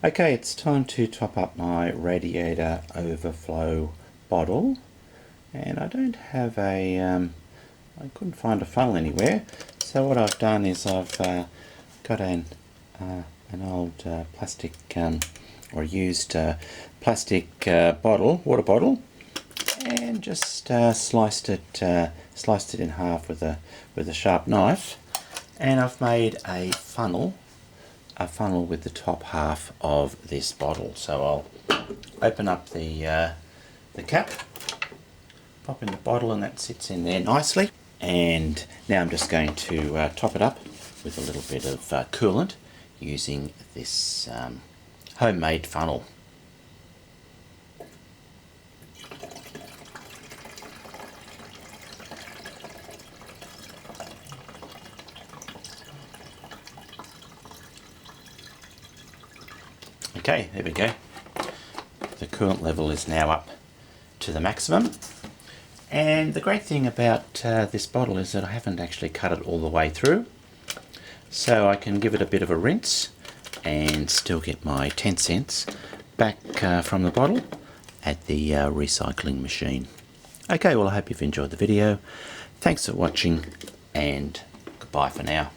Okay, it's time to top up my radiator overflow bottle, and I don't have a, I couldn't find a funnel anywhere, so what I've done is I've got an old plastic or used plastic bottle, water bottle, and just sliced it in half with a sharp knife, and I've made a funnel with the top half of this bottle. So I'll open up the cap, pop in the bottle, and that sits in there nicely. And now I'm just going to top it up with a little bit of coolant using this homemade funnel. Okay, there we go. The coolant level is now up to the maximum. And the great thing about this bottle is that I haven't actually cut it all the way through. So I can give it a bit of a rinse and still get my 10 cents back from the bottle at the recycling machine. Okay, well, I hope you've enjoyed the video. Thanks for watching, and goodbye for now.